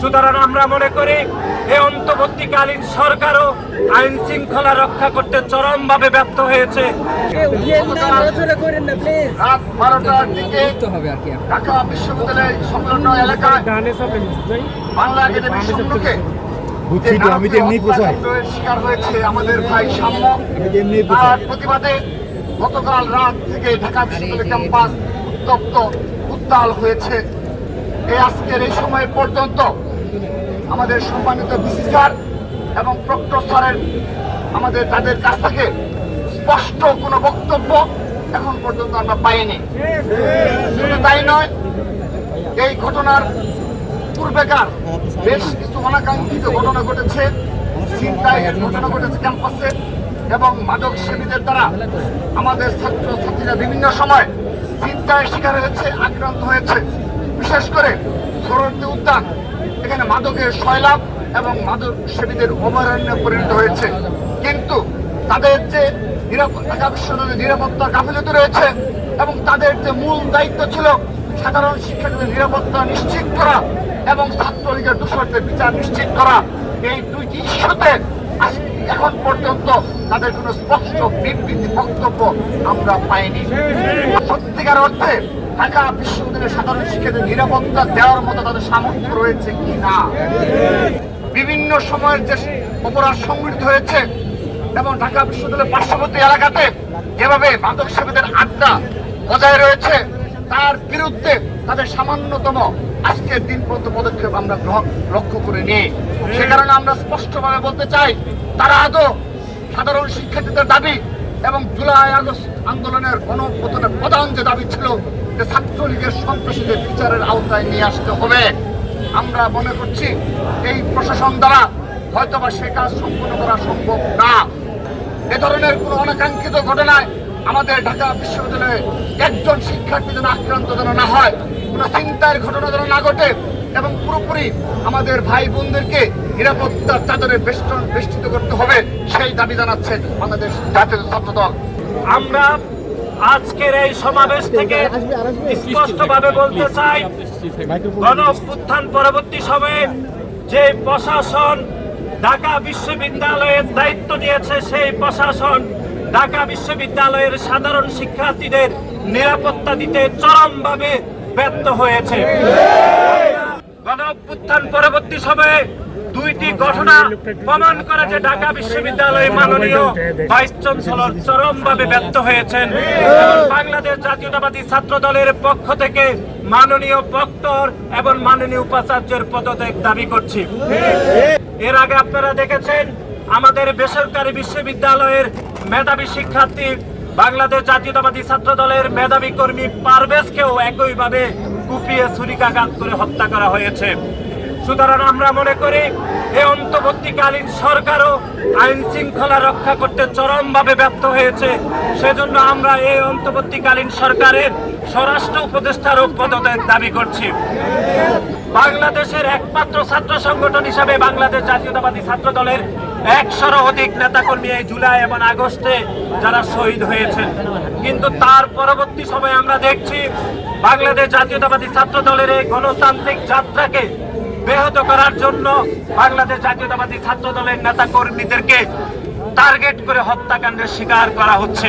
সুতরাং আমরা মনে করি এই অন্তর্বর্তীকালীন সরকারও আইন শৃঙ্খলা রক্ষা করতে চরমভাবে ব্যর্থ হয়েছে। রাত 12টার দিকে ঢাকা বিশ্ববিদ্যালয়ের সংলগ্ন এলাকায় বাংলা একাডেমির সম্মুখে শিকার হয়েছে আমাদের ভাই সাম্য। তার প্রতিবাদে গতকাল রাত থেকে ঢাকা বিশ্ববিদ্যালয় ক্যাম্পাস উত্তপ্ত উত্তাল হয়েছে। আজকের এই সময় পর্যন্ত আমাদের সম্মানিত ভিসি স্যার এবং প্রক্টর স্যারের তাদের কাছ থেকে স্পষ্ট কোনো বক্তব্য এখন পর্যন্ত আমরা পাইনি। শুধু তাই নয়, এই ঘটনার পূর্বেকার বেশ কিছু অনাকাঙ্ক্ষিত ঘটনা ঘটেছে, ছিনতাইয়ের ঘটনা ঘটেছে ক্যাম্পাসে, এবং মাদক সেবীদের দ্বারা আমাদের ছাত্রছাত্রীরা বিভিন্ন সময় ছিনতাইয়ের শিকার হয়েছে, আক্রান্ত হয়েছে। বিশেষ করে সোহরাওয়ার্দী উদ্যান, এখানে মাদকের সয়লাভ এবং মাদক সেবীদের অভয়ারণ্যে পরিণত হয়েছে। কিন্তু তাদের যে ঢাকা বিশ্ববিদ্যালয়ের নিরাপত্তা গাফিলতি রয়েছে এবং তাদের যে মূল দায়িত্ব ছিল সাধারণ শিক্ষার্থীদের নিরাপত্তা নিশ্চিত করা এবং ছাত্রলীগের দোষরদের বিচার নিশ্চিত করা, এই দুইটি ইস্যুতে এখন পর্যন্ত তাদের কোনো স্পষ্ট বিবৃতি বক্তব্য আমরা পাইনি। সত্যিকার অর্থে ঢাকা বিশ্ববিদ্যালয়ের সাধারণ শিক্ষার্থীদের নিরাপত্তা দেওয়ার মতো তাদের সামর্থ্য রয়েছে কি না। বিভিন্ন সময়ের যে অপরাধ সংঘটিত হয়েছে এবং ঢাকা বিশ্ববিদ্যালয়ের পার্শ্ববর্তী এলাকাতে যেভাবে মাদক সেবীদের আড্ডা বজায় রয়েছে, তার বিরুদ্ধে তাদের সামান্যতম আজকের দিন পর্যন্ত পদক্ষেপ আমরা লক্ষ্য করে নিই। সে কারণে আমরা স্পষ্টভাবে বলতে চাই, তারা আদৌ সাধারণ শিক্ষার্থীদের দাবি এবং জুলাই আগস্ট আন্দোলনের গণঅভ্যুত্থানের প্রধান যে দাবি ছিল যে ছাত্রলীগের সন্ত্রাসীদের বিচারের আওতায় নিয়ে আসতে হবে, আমরা মনে করছি এই প্রশাসন দ্বারা হয়তোবা সে কাজ সম্পন্ন করা সম্ভব না। এ ধরনের কোনো অনাকাঙ্ক্ষিত ঘটনায় আমাদের ঢাকা বিশ্ববিদ্যালয়ে একজন শিক্ষার্থী যেন আক্রান্ত যেন না হয়, কোনো ছিনতাইয়ের ঘটনা যেন না ঘটে, এবং পুরোপুরি আমাদের ভাই বোনদেরকে নিরাপত্তার চাদরে বেষ্টিত করতে হবে, সেই দাবি জানাচ্ছে বাংলাদেশ জাতীয় ছাত্র দল। আমরা আজকের এই সমাবেশ থেকে স্পষ্টভাবে বলতে চাই, গণঅভ্যুত্থান পরবর্তী সময়ে যে প্রশাসন ঢাকা বিশ্ববিদ্যালয়ের দায়িত্ব নিয়েছে, সেই প্রশাসন ঢাকা বিশ্ববিদ্যালয়ের সাধারণ শিক্ষার্থীদের নিরাপত্তা দিতে চরমভাবে ব্যর্থ হয়েছে। গণঅভ্যুত্থান পরবর্তী সময়ে দুইটি ঘটনা প্রমাণ করে যে ঢাকা বিশ্ববিদ্যালয়ে মাননীয় ভাইস চ্যান্সেলর চরমভাবে ব্যর্থ হয়েছেন। বাংলাদেশ জাতীয়তাবাদী ছাত্র দলের পক্ষ থেকে মাননীয় প্রক্টর এবং মাননীয় উপাচার্যের পদত্যাগ দাবি করছি। এর আগে আপনারা দেখেছেন আমাদের বেসরকারি বিশ্ববিদ্যালয়ের মেধাবী শিক্ষার্থী বাংলাদেশ জাতীয়তাবাদী ছাত্র দলের মেধাবী কর্মী পারভেজকেও একইভাবে কুপিয়ে ছুরিকাঘাত করে হত্যা করা হয়েছে। সুতরাং আমরা মনে করি এই অন্তর্বর্তীকালীন সরকারও আইন শৃঙ্খলা রক্ষা করতে চরমভাবে ব্যর্থ হয়েছে। সেজন্য আমরা এই অন্তর্বর্তীকালীন সরকারের স্বরাষ্ট্র উপদেষ্টারও পদত্যাগ দাবি করছি। বাংলাদেশের একমাত্র ছাত্র সংগঠন হিসাবে বাংলাদেশ জাতীয়তাবাদী ছাত্র দলের 100-এরও অধিক নেতাকর্মী এই জুলাই এবং আগস্টে যারা শহীদ হয়েছেন, কিন্তু তার পরবর্তী সময়ে আমরা দেখছি বাংলাদেশ জাতীয়তাবাদী ছাত্র দলের এই গণতান্ত্রিক যাত্রাকে ব্যাহত করার জন্য বাংলাদেশ জাতীয়তাবাদী ছাত্র দলের নেতা কর্মীদেরকে টার্গেট করে হত্যাকাণ্ডের শিকার করা হচ্ছে।